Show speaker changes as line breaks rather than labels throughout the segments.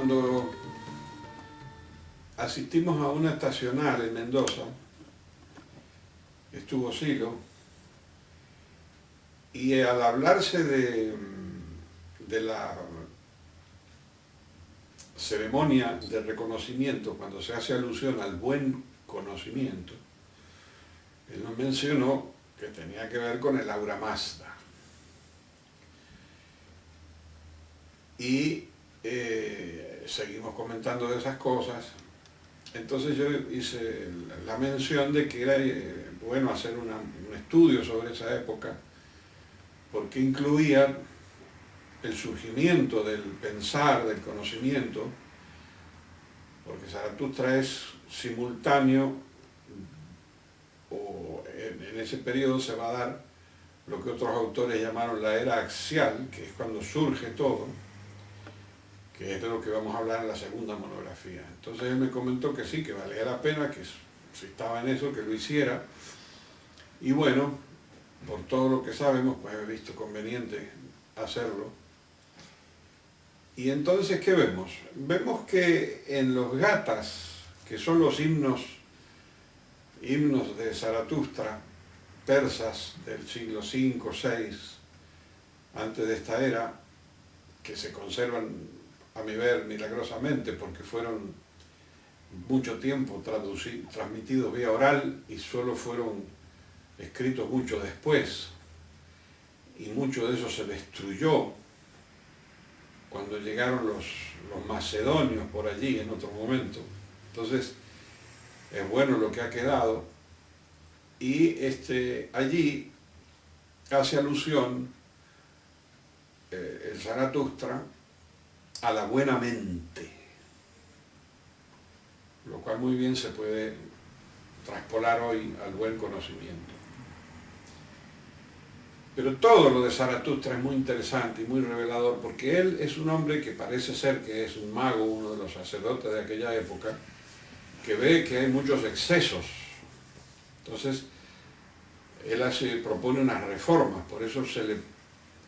cuando asistimos a una estacional en Mendoza, estuvo Silo, y al hablarse de la ceremonia de reconocimiento, cuando se hace alusión al buen conocimiento, él nos mencionó que tenía que ver con el aura Mazda. Y seguimos comentando de esas cosas. Entonces yo hice la mención de que era bueno hacer un estudio sobre esa época, porque incluía el surgimiento del pensar, del conocimiento, porque Zaratustra es simultáneo, o en ese periodo se va a dar lo que otros autores llamaron la era axial, que es cuando surge todo, que es de lo que vamos a hablar en la segunda monografía. Entonces él me comentó que sí, que valía la pena, que si estaba en eso, que lo hiciera. Y bueno, por todo lo que sabemos, pues he visto conveniente hacerlo. Y entonces, ¿qué vemos? Vemos que en los gathas, que son los himnos de Zaratustra, persas del siglo V, VI, antes de esta era, que se conservan a mi ver milagrosamente porque fueron mucho tiempo transmitidos vía oral y solo fueron escritos mucho después, y mucho de eso se destruyó cuando llegaron los macedonios por allí en otro momento. Entonces es bueno lo que ha quedado, y allí hace alusión el Zaratustra a la buena mente, lo cual muy bien se puede traspolar hoy al buen conocimiento. Pero todo lo de Zaratustra es muy interesante y muy revelador, porque él es un hombre que parece ser que es un mago, uno de los sacerdotes de aquella época, que ve que hay muchos excesos. Entonces, él propone unas reformas, por eso se le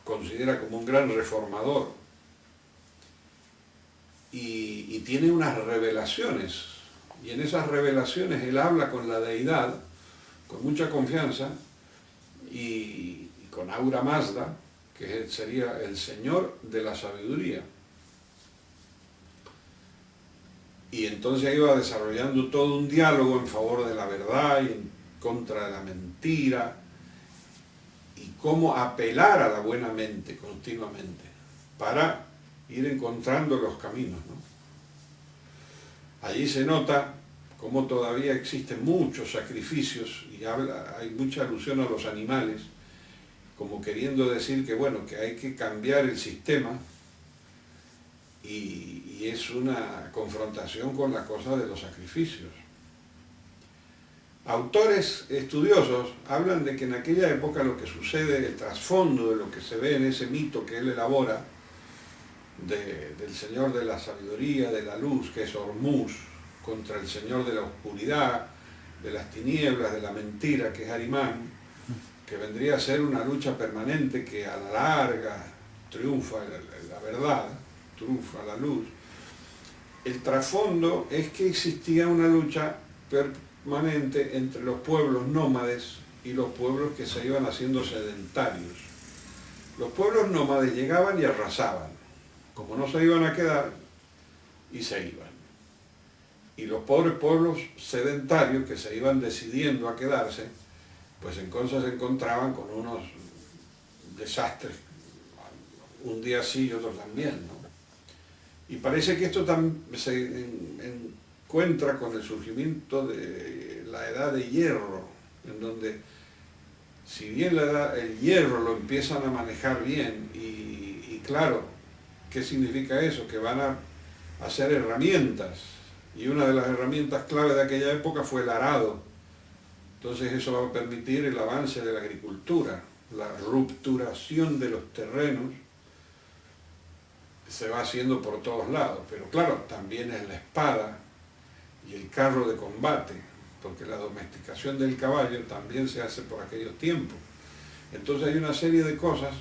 considera como un gran reformador. Y tiene unas revelaciones, y en esas revelaciones él habla con la deidad, con mucha confianza, y con aura Mazda, que sería el señor de la sabiduría. Y entonces iba desarrollando todo un diálogo en favor de la verdad y en contra de la mentira, y cómo apelar a la buena mente continuamente para ir encontrando los caminos, ¿no? Allí se nota cómo todavía existen muchos sacrificios, y hay mucha alusión a los animales, como queriendo decir que bueno, que hay que cambiar el sistema, y es una confrontación con la cosa de los sacrificios. Autores estudiosos hablan de que en aquella época lo que sucede, el trasfondo de lo que se ve en ese mito que él elabora, del señor de la sabiduría, de la luz, que es Hormuz, contra el señor de la oscuridad, de las tinieblas, de la mentira, que es Arimán, que vendría a ser una lucha permanente que a la larga triunfa la verdad, triunfa la luz. El trasfondo es que existía una lucha permanente entre los pueblos nómades y los pueblos que se iban haciendo sedentarios. Los pueblos nómades llegaban y arrasaban, como no se iban a quedar, y se iban. Y los pobres pueblos sedentarios que se iban decidiendo a quedarse, pues entonces se encontraban con unos desastres, un día sí y otro también, ¿no? Y parece que esto se encuentra con el surgimiento de la edad de hierro, en donde, si bien el hierro lo empiezan a manejar bien, y claro, ¿qué significa eso? Que van a hacer herramientas, y una de las herramientas clave de aquella época fue el arado. Entonces eso va a permitir el avance de la agricultura, la rupturación de los terrenos se va haciendo por todos lados, pero claro, también es la espada y el carro de combate, porque la domesticación del caballo también se hace por aquellos tiempos. Entonces hay una serie de cosas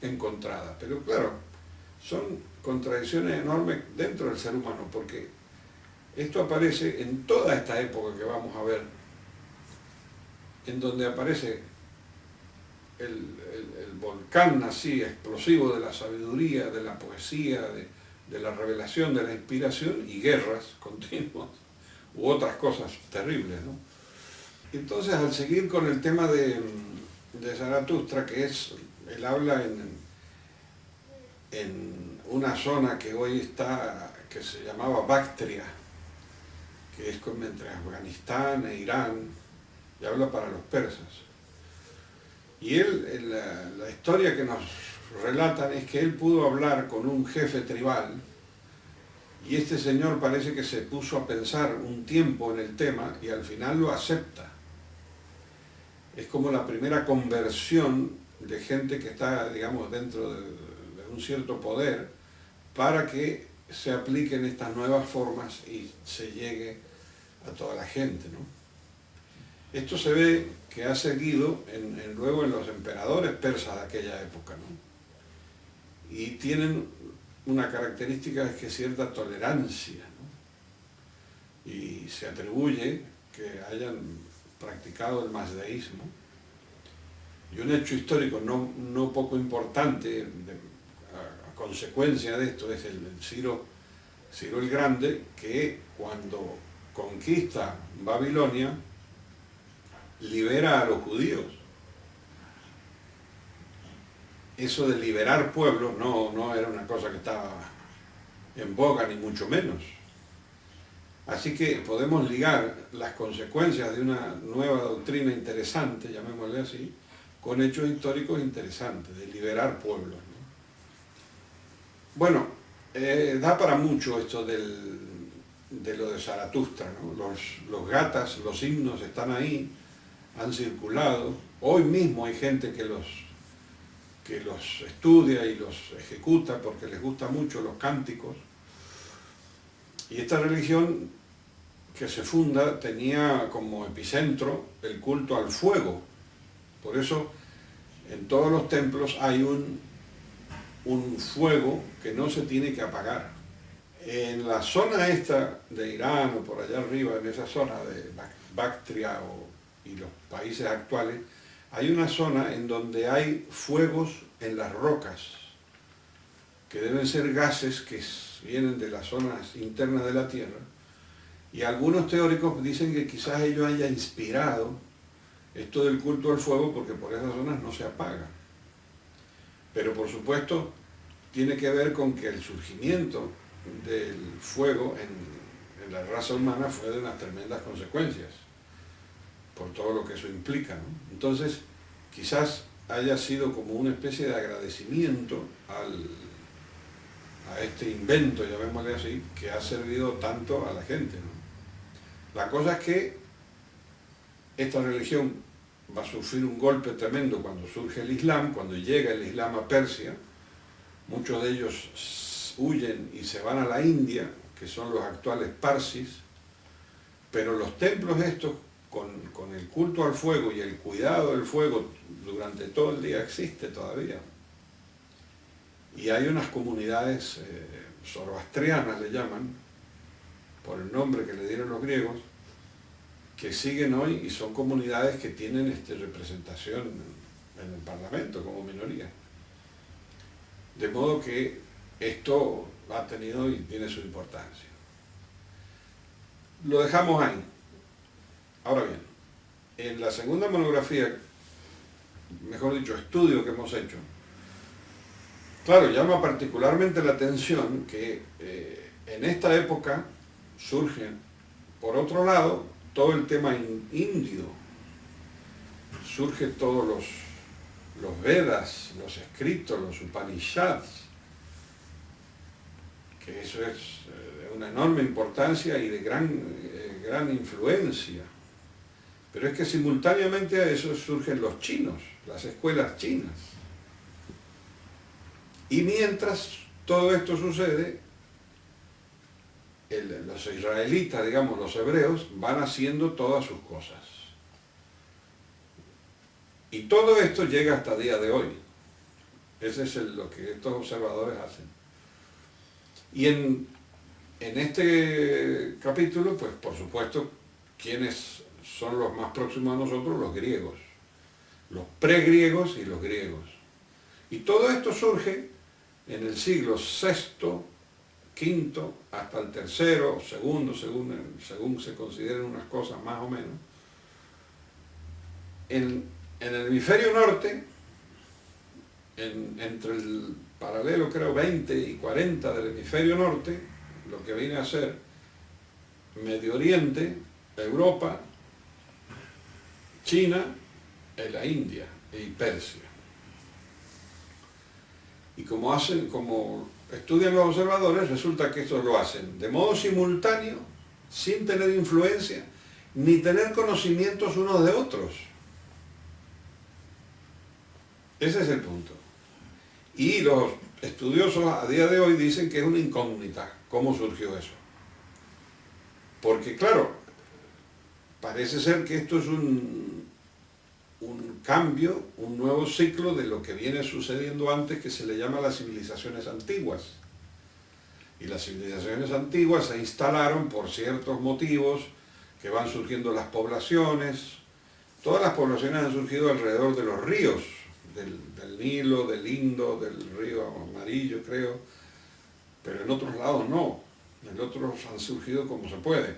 encontradas, pero claro, son contradicciones enormes dentro del ser humano, porque esto aparece en toda esta época que vamos a ver, en donde aparece el volcán así explosivo de la sabiduría, de la poesía, de la revelación, de la inspiración, y guerras continuas u otras cosas terribles, ¿no? Entonces, al seguir con el tema de Zaratustra, que es, él habla en una zona que hoy está, que se llamaba Bactria, que es como entre Afganistán e Irán, y habla para los persas. Y él, la historia que nos relatan es que él pudo hablar con un jefe tribal, y este señor parece que se puso a pensar un tiempo en el tema y al final lo acepta. Es como la primera conversión de gente que está, digamos, dentro de un cierto poder, para que se apliquen estas nuevas formas y se llegue a toda la gente, ¿no? Esto se ve que ha seguido luego en los emperadores persas de aquella época, ¿no? Y tienen una característica, es que cierta tolerancia, ¿no? Y se atribuye que hayan practicado el mazdeísmo. Y un hecho histórico no poco importante, a consecuencia de esto, es el Ciro el Grande, que cuando conquista Babilonia, libera a los judíos. Eso de liberar pueblos no era una cosa que estaba en boga, ni mucho menos. Así que podemos ligar las consecuencias de una nueva doctrina interesante, llamémosle así, con hechos históricos interesantes, de liberar pueblos, ¿no? Bueno, da para mucho esto de lo de Zaratustra, ¿no? Los gathas, los himnos están ahí, han circulado. Hoy mismo hay gente que los estudia y los ejecuta porque les gusta mucho los cánticos. Y esta religión que se funda tenía como epicentro el culto al fuego. Por eso en todos los templos hay un fuego que no se tiene que apagar. En la zona esta de Irán o por allá arriba, en esa zona de Bactria y los países actuales, hay una zona en donde hay fuegos en las rocas, que deben ser gases que vienen de las zonas internas de la Tierra, y algunos teóricos dicen que quizás ello haya inspirado esto del culto al fuego, porque por esas zonas no se apaga. Pero por supuesto tiene que ver con que el surgimiento del fuego en la raza humana fue de unas tremendas consecuencias, por todo lo que eso implica, ¿no? Entonces, quizás haya sido como una especie de agradecimiento a este invento, llamémosle así, que ha servido tanto a la gente, ¿no? La cosa es que esta religión va a sufrir un golpe tremendo cuando surge el Islam, cuando llega el Islam a Persia. Muchos de ellos huyen y se van a la India, que son los actuales parsis, pero los templos estos, con el culto al fuego y el cuidado del fuego durante todo el día, existe todavía. Y hay unas comunidades zoroastrianas, le llaman, por el nombre que le dieron los griegos, que siguen hoy y son comunidades que tienen representación en el Parlamento como minoría. De modo que esto ha tenido y tiene su importancia. Lo dejamos ahí. Ahora bien, en la segunda monografía, mejor dicho, estudio que hemos hecho, claro, llama particularmente la atención que en esta época surge, por otro lado, todo el tema indio, surge todos los Vedas, los escritos, los Upanishads, que eso es de una enorme importancia y de gran influencia. Pero es que simultáneamente a eso surgen los chinos, las escuelas chinas. Y mientras todo esto sucede, los israelitas, digamos, los hebreos, van haciendo todas sus cosas. Y todo esto llega hasta el día de hoy. Ese es lo que estos observadores hacen. Y en este capítulo, pues por supuesto, ¿quiénes son los más próximos a nosotros? Los griegos, los pregriegos y los griegos. Y todo esto surge en el siglo VI, V, hasta el tercero, segundo, según se consideren unas cosas más o menos. En el hemisferio norte, entre el paralelo creo 20 y 40 del hemisferio norte, lo que viene a ser Medio Oriente, Europa, China, la India y Persia. Y como estudian los observadores, resulta que estos lo hacen de modo simultáneo, sin tener influencia, ni tener conocimientos unos de otros. Ese es el punto. Y los estudiosos a día de hoy dicen que es una incógnita cómo surgió eso. Porque claro, parece ser que esto es un cambio, un nuevo ciclo de lo que viene sucediendo antes, que se le llama las civilizaciones antiguas. Y las civilizaciones antiguas se instalaron por ciertos motivos, que van surgiendo las poblaciones. Todas las poblaciones han surgido alrededor de los ríos, del Nilo, del Indo, del río Amarillo, creo, pero en otros lados no, en otros han surgido como se puede.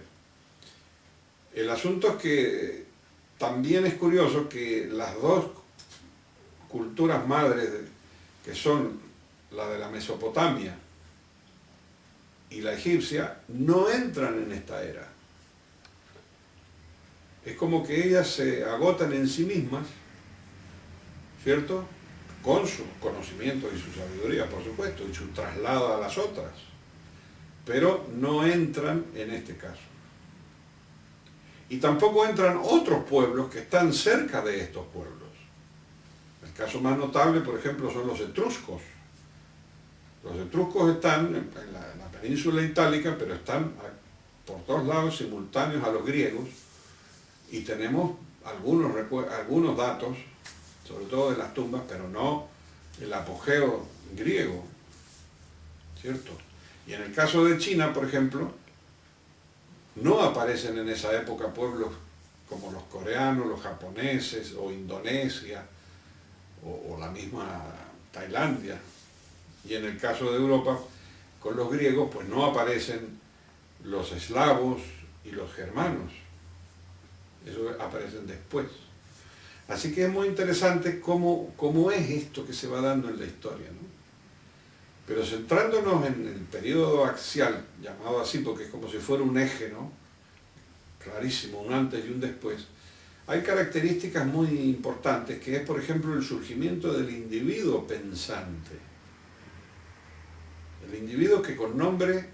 El asunto es que también es curioso que las dos culturas madres, que son la de la Mesopotamia y la egipcia, no entran en esta era. Es como que ellas se agotan en sí mismas, ¿cierto? Con sus conocimientos y su sabiduría, por supuesto, y su traslado a las otras, pero no entran en este caso. Y tampoco entran otros pueblos que están cerca de estos pueblos. El caso más notable, por ejemplo, son los etruscos. Los etruscos están en la península itálica, pero están por todos lados simultáneos a los griegos, y tenemos algunos datos, sobre todo de las tumbas, pero no el apogeo griego, ¿cierto? Y en el caso de China, por ejemplo, no aparecen en esa época pueblos como los coreanos, los japoneses, o Indonesia, o la misma Tailandia. Y en el caso de Europa, con los griegos, pues no aparecen los eslavos y los germanos. Eso aparecen después. Así que es muy interesante cómo es esto que se va dando en la historia, ¿no? Pero centrándonos en el periodo axial, llamado así porque es como si fuera un eje, ¿no? Clarísimo, un antes y un después, hay características muy importantes, que es, por ejemplo, el surgimiento del individuo pensante. El individuo que con nombre,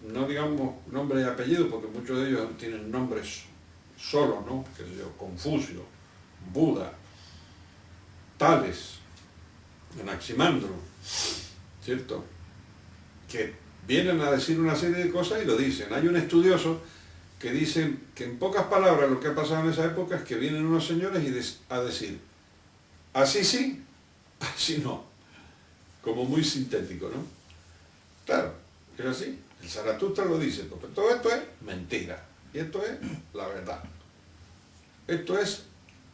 no digamos nombre y apellido, porque muchos de ellos tienen nombres solos, ¿no? Qué sé yo, Confucio, Buda, Tales, Anaximandro, ¿cierto? Que vienen a decir una serie de cosas y lo dicen. Hay un estudioso que dice que en pocas palabras lo que ha pasado en esa época es que vienen unos señores a decir, así sí, así no, como muy sintético, ¿no? Claro, es así, el Zaratustra lo dice, porque todo esto es mentira, y esto es la verdad. Esto es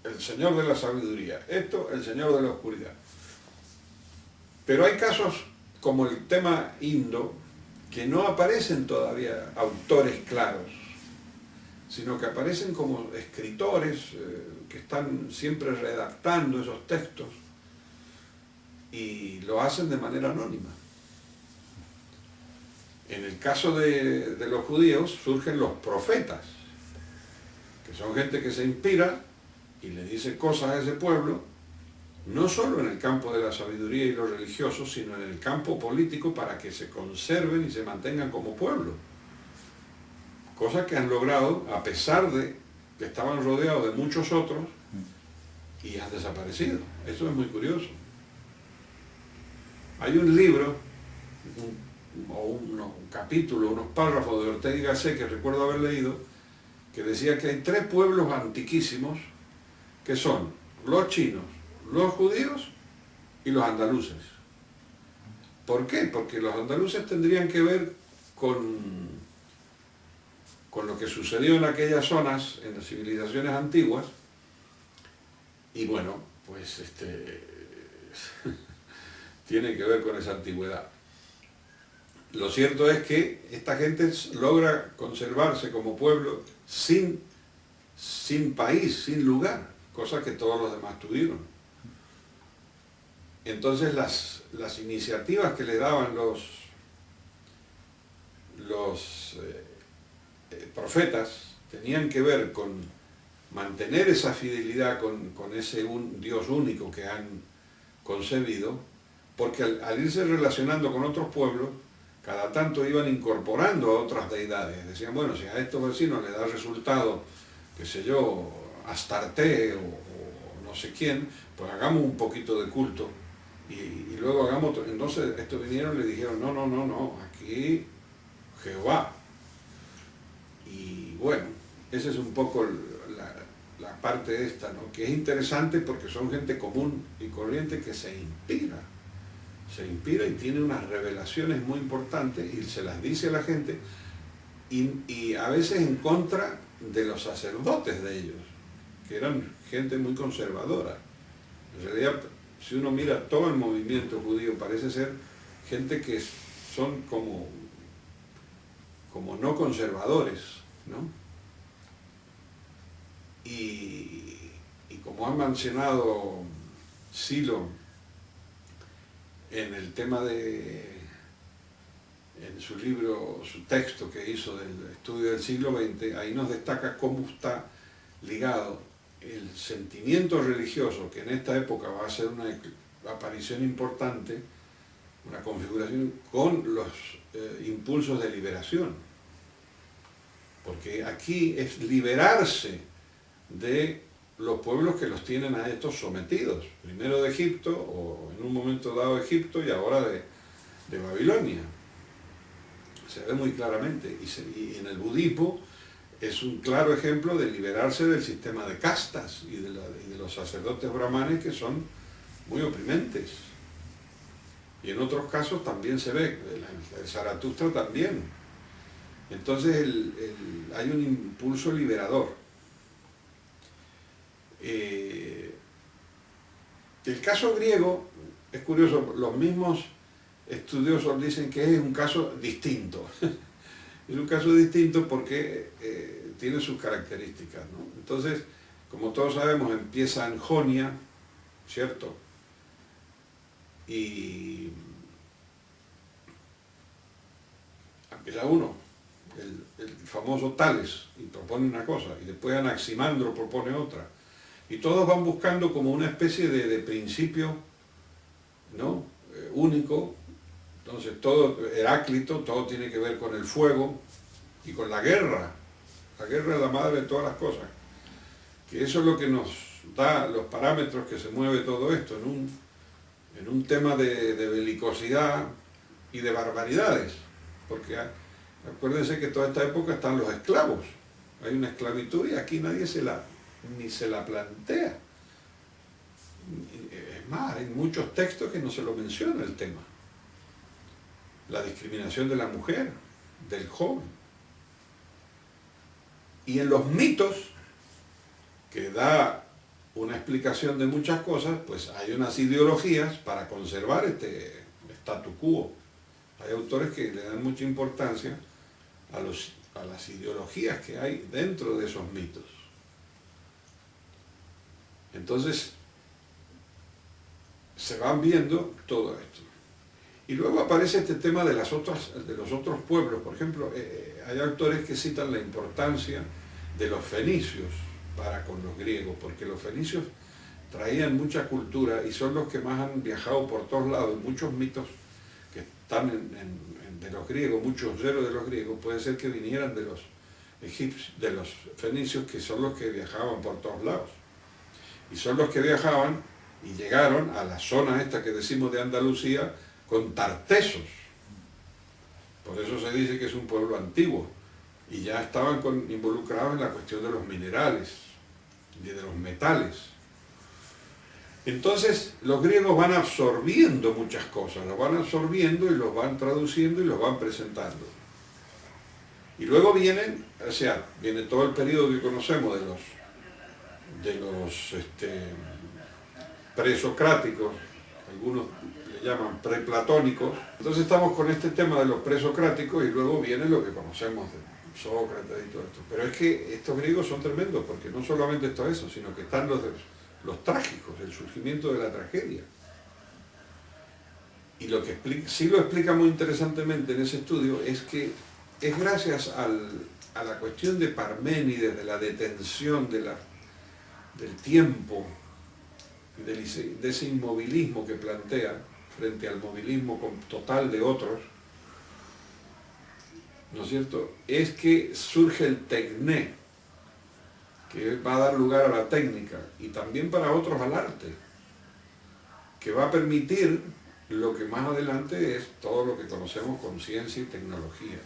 el Señor de la sabiduría, esto el Señor de la oscuridad. Pero hay casos como el tema indo, que no aparecen todavía autores claros, sino que aparecen como escritores que están siempre redactando esos textos y lo hacen de manera anónima. En el caso de los judíos surgen los profetas, que son gente que se inspira y le dice cosas a ese pueblo, no solo en el campo de la sabiduría y lo religioso, sino en el campo político, para que se conserven y se mantengan como pueblo. Cosas que han logrado a pesar de que estaban rodeados de muchos otros y han desaparecido. Eso es muy curioso. Hay un libro, un capítulo, unos párrafos de Ortega y Gasset que recuerdo haber leído, que decía que hay 3 pueblos antiquísimos que son los chinos, los judíos y los andaluces. ¿Por qué? Porque los andaluces tendrían que ver con lo que sucedió en aquellas zonas, en las civilizaciones antiguas, y bueno, pues tiene que ver con esa antigüedad. Lo cierto es que esta gente logra conservarse como pueblo sin país, sin lugar, cosa que todos los demás tuvieron. Entonces las iniciativas que le daban los profetas tenían que ver con mantener esa fidelidad con ese Dios único que han concebido, porque al irse relacionando con otros pueblos, cada tanto iban incorporando a otras deidades. Decían, bueno, si a estos vecinos les da resultado, qué sé yo, Astarte o no sé quién, pues hagamos un poquito de culto y luego hagamos... Entonces estos vinieron y le dijeron, no, aquí Jehová. Y bueno, esa es un poco la parte esta, ¿no? Que es interesante porque son gente común y corriente que se inspira y tiene unas revelaciones muy importantes y se las dice a la gente y a veces en contra de los sacerdotes de ellos, que eran gente muy conservadora. En realidad, si uno mira todo el movimiento judío, parece ser gente que son como no conservadores, ¿no? Y como ha mencionado Silo en el tema en su libro, su texto que hizo del estudio del siglo XX, ahí nos destaca cómo está ligado el sentimiento religioso, que en esta época va a ser una aparición importante, una configuración con los impulsos de liberación. Porque aquí es liberarse de los pueblos que los tienen a estos sometidos, primero de Egipto, o en un momento dado de Egipto y ahora de Babilonia. Se ve muy claramente, y en el budismo es un claro ejemplo de liberarse del sistema de castas y de los sacerdotes brahmanes que son muy oprimentes. Y en otros casos también se ve, el Zaratustra también. Entonces hay un impulso liberador. El caso griego es curioso, los mismos estudiosos dicen que es un caso distinto. Es un caso distinto porque tiene sus características, ¿no? Entonces, como todos sabemos, empieza en Jonia, ¿cierto? Y empieza uno, el famoso Tales, y propone una cosa, y después Anaximandro propone otra. Y todos van buscando como una especie de principio, ¿no? Único. Entonces todo, Heráclito, todo tiene que ver con el fuego y con la guerra. La guerra es la madre de todas las cosas. Que eso es lo que nos da los parámetros que se mueve todo esto, en un tema de belicosidad y de barbaridades. Porque acuérdense que toda esta época están los esclavos. Hay una esclavitud y aquí nadie ni se la plantea. Es más, hay muchos textos que no se lo menciona el tema. La discriminación de la mujer, del joven. Y en los mitos, que da una explicación de muchas cosas, pues hay unas ideologías para conservar este statu quo. Hay autores que le dan mucha importancia a las ideologías que hay dentro de esos mitos. Entonces, se van viendo todo esto. Y luego aparece este tema de los otros pueblos. Por ejemplo, hay autores que citan la importancia de los fenicios para con los griegos, porque los fenicios traían mucha cultura y son los que más han viajado por todos lados. Muchos mitos que están de los griegos, muchos héroes de los griegos, puede ser que vinieran de los fenicios, que son los que viajaban por todos lados. Y son los que viajaban y llegaron a la zona esta que decimos de Andalucía con tartesos. Por eso se dice que es un pueblo antiguo. Y ya estaban involucrados en la cuestión de los minerales y de los metales. Entonces los griegos van absorbiendo muchas cosas, los van absorbiendo y los van traduciendo y los van presentando. Y luego vienen, o sea, viene todo el periodo que conocemos de los presocráticos, algunos le llaman preplatónicos. Entonces estamos con este tema de los presocráticos y luego viene lo que conocemos de Sócrates y todo esto. Pero es que estos griegos son tremendos, porque no solamente está eso, sino que están los trágicos, el surgimiento de la tragedia. Y lo que sí lo explica muy interesantemente en ese estudio es que es gracias a la cuestión de Parménides, de la detención del tiempo, de ese inmovilismo que plantea frente al movilismo total de otros, ¿no es cierto? Es que surge el tecné, que va a dar lugar a la técnica, y también para otros al arte, que va a permitir lo que más adelante es todo lo que conocemos con ciencia y tecnología,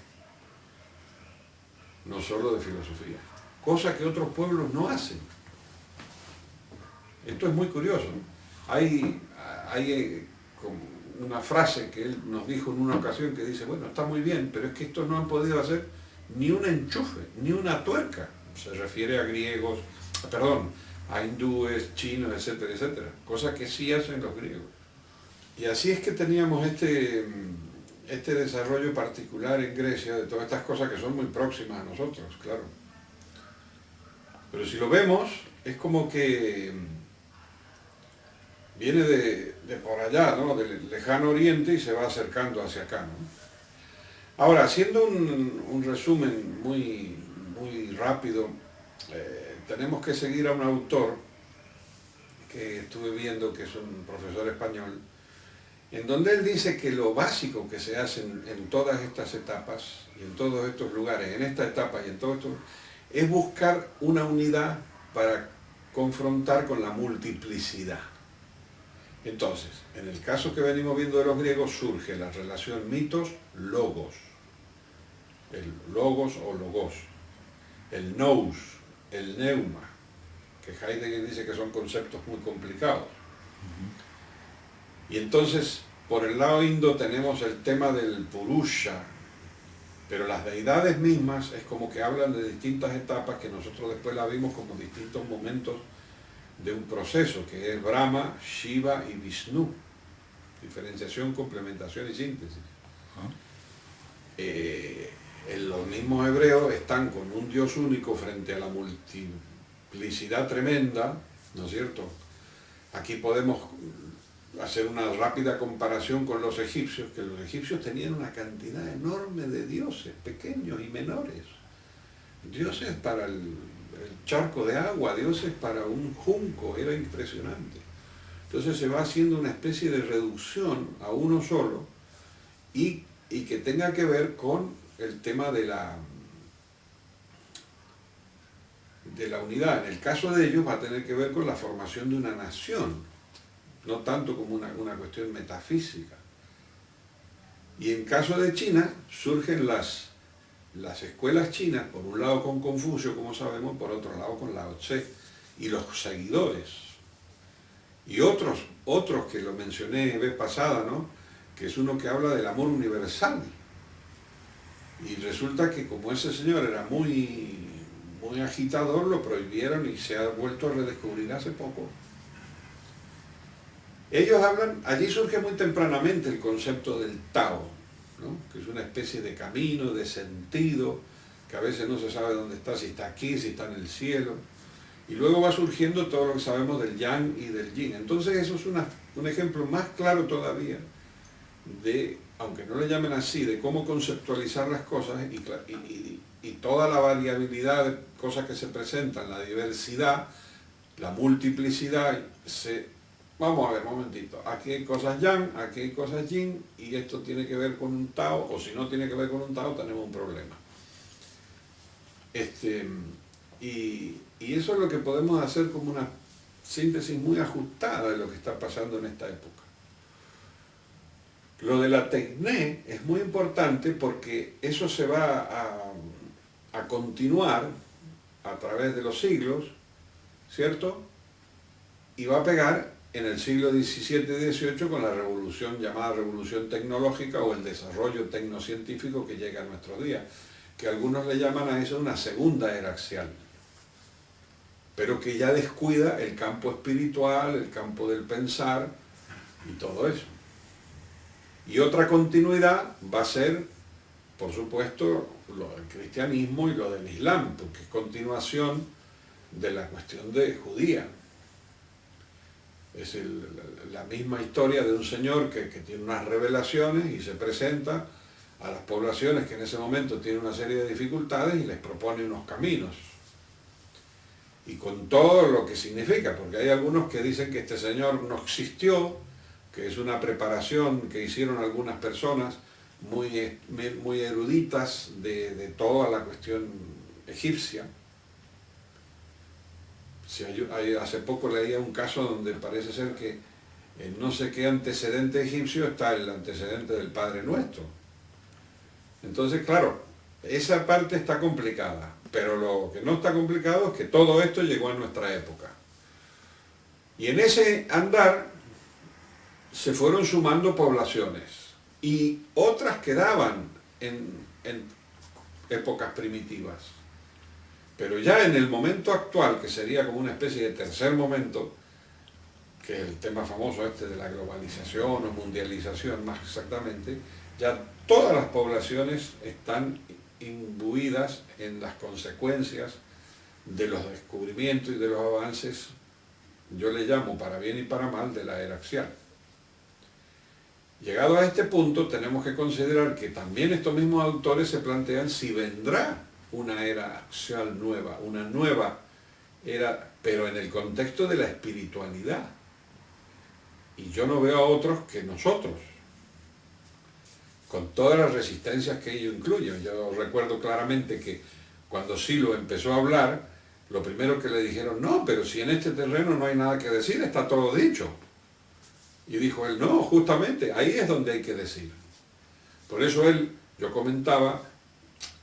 no solo de filosofía, cosa que otros pueblos no hacen. Esto es muy curioso, ¿no? Hay como una frase que él nos dijo en una ocasión que dice, bueno, está muy bien, pero es que estos no han podido hacer ni un enchufe, ni una tuerca. Se refiere a griegos, perdón, a hindúes, chinos, etcétera, etcétera, cosa que sí hacen los griegos. Y así es que teníamos este desarrollo particular en Grecia de todas estas cosas que son muy próximas a nosotros, claro. Pero si lo vemos, es como que viene de por allá, ¿no? Del lejano oriente y se va acercando hacia acá, ¿no? Ahora, haciendo un resumen muy rápido, tenemos que seguir a un autor que estuve viendo, que es un profesor español, en donde él dice que lo básico que se hace en todas estas etapas y en todos estos lugares, en esta etapa y en todo esto, es buscar una unidad para confrontar con la multiplicidad. Entonces, en el caso que venimos viendo de los griegos, surge la relación mitos-logos, el logos o logos, el nous, el neuma, que Heidegger dice que son conceptos muy complicados. Y entonces, por el lado indo tenemos el tema del purusha, pero las deidades mismas es como que hablan de distintas etapas que nosotros después la vimos como distintos momentos de un proceso, que es Brahma, Shiva y Vishnu. Diferenciación, complementación y síntesis. Los mismos hebreos están con un Dios único frente a la multiplicidad tremenda, ¿no es cierto? Aquí podemos hacer una rápida comparación con los egipcios, que los egipcios tenían una cantidad enorme de dioses, pequeños y menores. Dioses para el charco de agua, dioses para un junco, era impresionante. Entonces se va haciendo una especie de reducción a uno solo y que tenga que ver con el tema de la unidad. En el caso de ellos va a tener que ver con la formación de una nación, no tanto como una cuestión metafísica. Y en caso de China surgen las escuelas chinas, por un lado con Confucio, como sabemos, por otro lado con Lao Tse, y los seguidores. Y otros que lo mencioné vez pasada, ¿no? Que es uno que habla del amor universal. Y resulta que como ese señor era muy agitador, lo prohibieron y se ha vuelto a redescubrir hace poco. Ellos hablan, allí surge muy tempranamente el concepto del Tao, ¿no? Que es una especie de camino, de sentido, que a veces no se sabe dónde está, si está aquí, si está en el cielo. Y luego va surgiendo todo lo que sabemos del Yang y del Yin. Entonces eso es un ejemplo más claro todavía de, aunque no le llamen así, de cómo conceptualizar las cosas y toda la variabilidad de cosas que se presentan, la diversidad, la multiplicidad, vamos a ver, un momentito, aquí hay cosas Yang, aquí hay cosas Yin, y esto tiene que ver con un Tao, o si no tiene que ver con un Tao, tenemos un problema. Y eso es lo que podemos hacer como una síntesis muy ajustada de lo que está pasando en esta época. Lo de la tecné es muy importante porque eso se va a continuar a través de los siglos, ¿cierto? Y va a pegar en el siglo XVII y XVIII con la revolución llamada revolución tecnológica o el desarrollo tecnocientífico que llega a nuestros días, que algunos le llaman a eso una segunda era axial, pero que ya descuida el campo espiritual, el campo del pensar y todo eso. Y otra continuidad va a ser, por supuesto, lo del cristianismo y lo del islam, porque es continuación de la cuestión de judía. Es la misma historia de un señor que tiene unas revelaciones y se presenta a las poblaciones que en ese momento tienen una serie de dificultades y les propone unos caminos. Y con todo lo que significa, porque hay algunos que dicen que este señor no existió, que es una preparación que hicieron algunas personas muy eruditas de toda la cuestión egipcia. Hace poco leía un caso donde parece ser que en no sé qué antecedente egipcio está el antecedente del Padre Nuestro. Entonces, claro, esa parte está complicada, pero lo que no está complicado es que todo esto llegó a nuestra época. Y en ese andar se fueron sumando poblaciones y otras quedaban en épocas primitivas. Pero ya en el momento actual, que sería como una especie de tercer momento, que es el tema famoso este de la globalización o mundialización más exactamente, ya todas las poblaciones están imbuidas en las consecuencias de los descubrimientos y de los avances, yo le llamo para bien y para mal, de la era axial. Llegado a este punto tenemos que considerar que también estos mismos autores se plantean si vendrá una era axial nueva, una nueva era, pero en el contexto de la espiritualidad. Y yo no veo a otros que nosotros, con todas las resistencias que ello incluye. Yo recuerdo claramente que cuando Silo empezó a hablar, lo primero que le dijeron, no, pero si en este terreno no hay nada que decir, está todo dicho. Y dijo él, no, justamente, ahí es donde hay que decir. Por eso él, yo comentaba,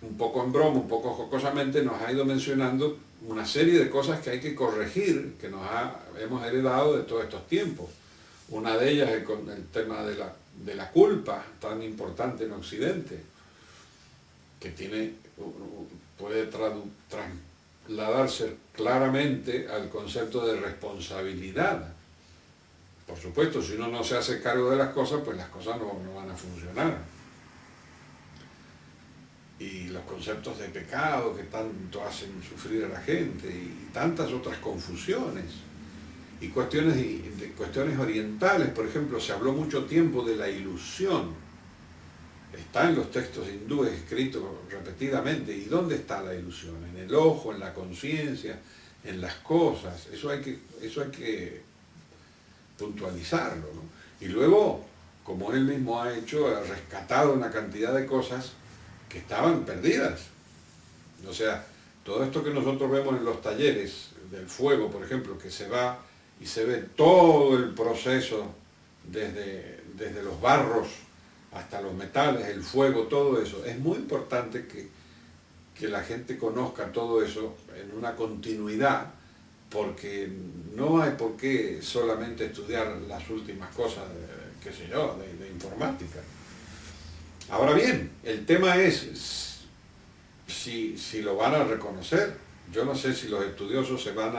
un poco en broma, un poco jocosamente, nos ha ido mencionando una serie de cosas que hay que corregir, que hemos heredado de todos estos tiempos. Una de ellas es con el tema de la culpa, tan importante en Occidente, que puede trasladarse claramente al concepto de responsabilidad. Por supuesto, si uno no se hace cargo de las cosas, pues las cosas no van a funcionar. Y los conceptos de pecado que tanto hacen sufrir a la gente, y tantas otras confusiones. Y cuestiones orientales, por ejemplo, se habló mucho tiempo de la ilusión. Está en los textos hindúes escrito repetidamente. ¿Y dónde está la ilusión? En el ojo, en la conciencia, en las cosas. Eso hay que puntualizarlo, ¿no? Y luego, como él mismo ha hecho, ha rescatado una cantidad de cosas que estaban perdidas. O sea, todo esto que nosotros vemos en los talleres del fuego, por ejemplo, que se va y se ve todo el proceso desde los barros hasta los metales, el fuego, todo eso. Es muy importante que la gente conozca todo eso en una continuidad, porque no hay por qué solamente estudiar las últimas cosas, qué sé yo, de informática. Ahora bien, el tema es si lo van a reconocer. Yo no sé si los estudiosos se van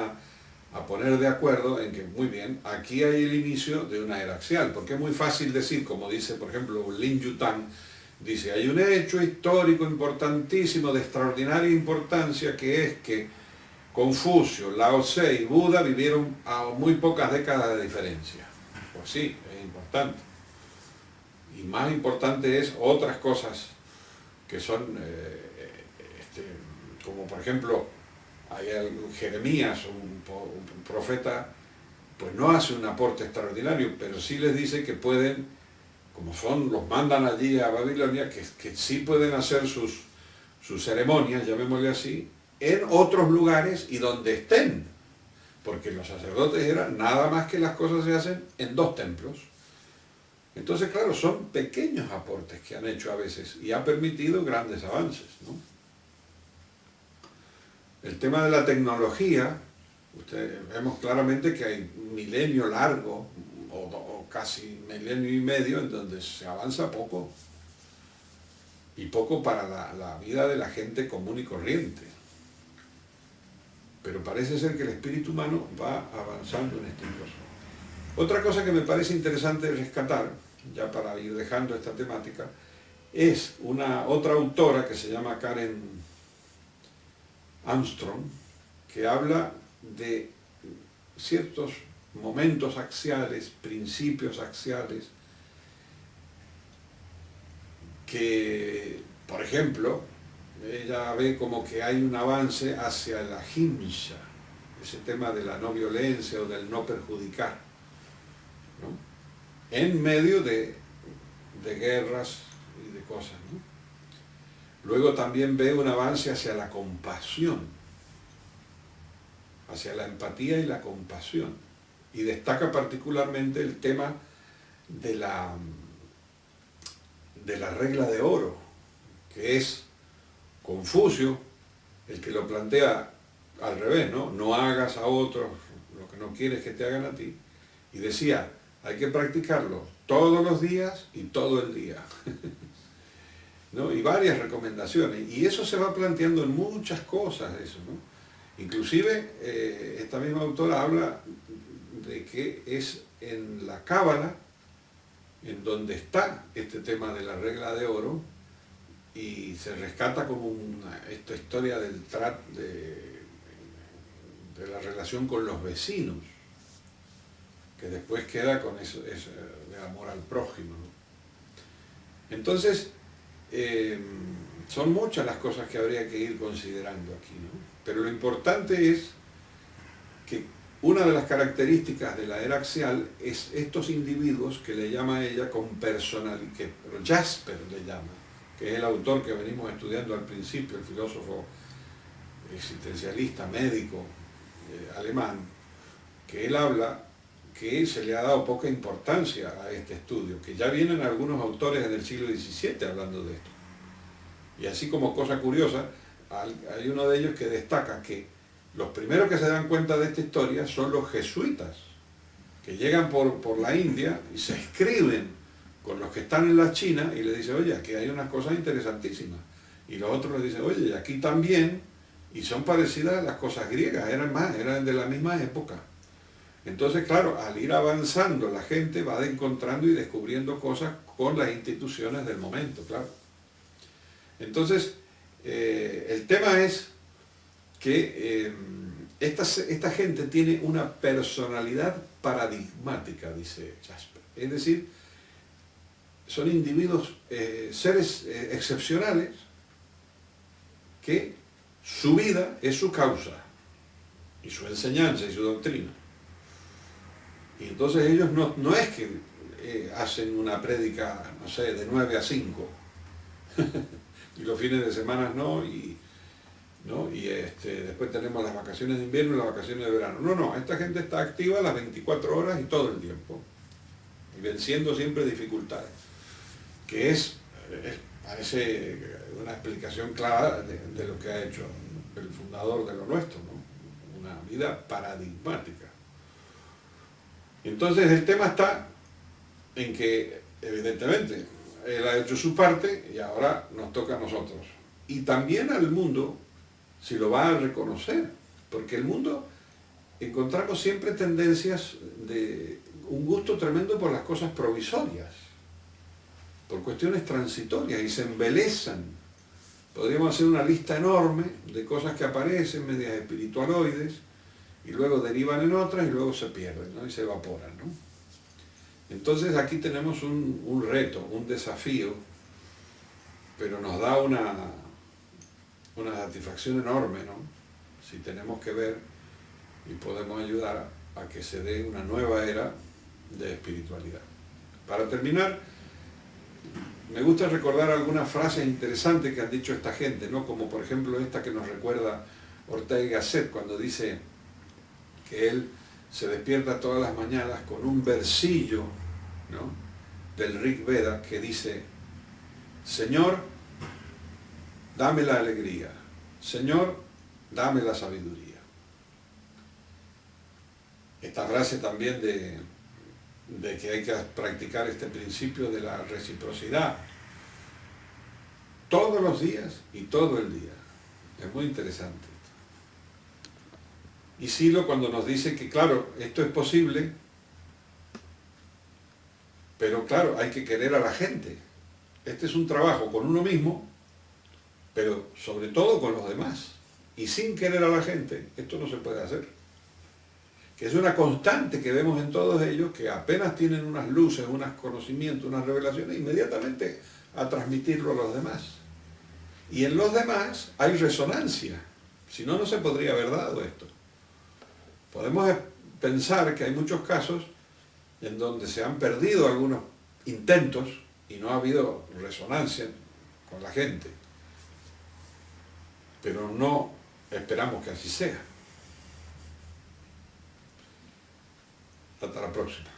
a poner de acuerdo en que, muy bien, aquí hay el inicio de una era axial, porque es muy fácil decir, como dice, por ejemplo, Lin Yutang, dice, hay un hecho histórico importantísimo, de extraordinaria importancia, que es que Confucio, Lao Tse y Buda vivieron a muy pocas décadas de diferencia. Pues sí, es importante. Y más importante es otras cosas que son, como por ejemplo, Jeremías, un profeta, pues no hace un aporte extraordinario, pero sí les dice que pueden, como los mandan allí a Babilonia, que sí pueden hacer sus ceremonias, llamémosle así, en otros lugares y donde estén, porque los sacerdotes eran nada más que las cosas se hacen en 2 templos. Entonces, claro, son pequeños aportes que han hecho a veces y ha permitido grandes avances, ¿no? El tema de la tecnología Vemos claramente que hay un milenio largo, o casi milenio y medio, en donde se avanza poco, y poco para la vida de la gente común y corriente. Pero parece ser que el espíritu humano va avanzando en este proceso. Otra cosa que me parece interesante rescatar, ya para ir dejando esta temática, es otra autora que se llama Karen Armstrong, que habla de ciertos momentos axiales, principios axiales, que, por ejemplo, ella ve como que hay un avance hacia la ahimsa, ese tema de la no violencia o del no perjudicar, ¿no? En medio de guerras y de cosas, ¿no? Luego también ve un avance hacia la compasión, hacia la empatía y la compasión, y destaca particularmente el tema de la regla de oro, que es Confucio el que lo plantea al revés, ¿no? No hagas a otros lo que no quieres que te hagan a ti. Y decía, hay que practicarlo todos los días y todo el día. ¿No? Y varias recomendaciones. Y eso se va planteando en muchas cosas, eso, ¿no? Inclusive, esta misma autora habla de que es en la Cábala en donde está este tema de la regla de oro, y se rescata como esta historia de la relación con los vecinos, que después queda con eso de amor al prójimo, ¿no? Entonces, son muchas las cosas que habría que ir considerando aquí, ¿no? Pero lo importante es que una de las características de la era axial es estos individuos que le llama ella con personalidad, que Jasper le llama, que es el autor que venimos estudiando al principio, el filósofo existencialista, médico, alemán, que él habla que se le ha dado poca importancia a este estudio, que ya vienen algunos autores en el siglo XVII hablando de esto. Y así como cosa curiosa, hay uno de ellos que destaca que los primeros que se dan cuenta de esta historia son los jesuitas, que llegan por la India y se escriben con los que están en la China y le dicen, oye, aquí hay unas cosas interesantísimas. Y los otros le dicen, oye, y aquí también, y son parecidas a las cosas griegas, eran de la misma época. Entonces, claro, al ir avanzando, la gente va encontrando y descubriendo cosas con las instituciones del momento, claro. Entonces, el tema es que esta gente tiene una personalidad paradigmática, dice Jasper. Es decir, son individuos, seres excepcionales, que su vida es su causa, y su enseñanza y su doctrina. Y entonces ellos no es que hacen una prédica, no sé, de 9 a 5, y los fines de semana no, y después tenemos las vacaciones de invierno y las vacaciones de verano. No, esta gente está activa las 24 horas y todo el tiempo, y venciendo siempre dificultades, que parece una explicación clara de lo que ha hecho el fundador de lo nuestro, ¿no? Una vida paradigmática. Entonces el tema está en que, evidentemente, él ha hecho su parte y ahora nos toca a nosotros. Y también al mundo, si lo va a reconocer, porque el mundo encontramos siempre tendencias de un gusto tremendo por las cosas provisorias, por cuestiones transitorias, y se embelezan. Podríamos hacer una lista enorme de cosas que aparecen, medias espiritualoides, y luego derivan en otras y luego se pierden, ¿no? Y se evaporan, ¿no? Entonces aquí tenemos un reto, un desafío, pero nos da una satisfacción enorme, ¿no? Si tenemos que ver y podemos ayudar a que se dé una nueva era de espiritualidad. Para terminar, me gusta recordar algunas frases interesantes que han dicho esta gente, ¿no? Como por ejemplo esta que nos recuerda Ortega y Gasset cuando dice que él se despierta todas las mañanas con un versillo, ¿no?, del Rig Veda que dice: Señor, dame la alegría, Señor, dame la sabiduría. esta frase también de que hay que practicar este principio de la reciprocidad todos los días y todo el día. Es muy interesante esto. Y Silo cuando nos dice que claro, esto es posible, pero claro, hay que querer a la gente. Este es un trabajo con uno mismo, pero sobre todo con los demás. Y sin querer a la gente, esto no se puede hacer. Que es una constante que vemos en todos ellos, que apenas tienen unas luces, unos conocimientos, unas revelaciones, inmediatamente a transmitirlo a los demás. Y en los demás hay resonancia, si no, no se podría haber dado esto. Podemos pensar que hay muchos casos en donde se han perdido algunos intentos y no ha habido resonancia con la gente, pero no esperamos que así sea. Hasta la próxima.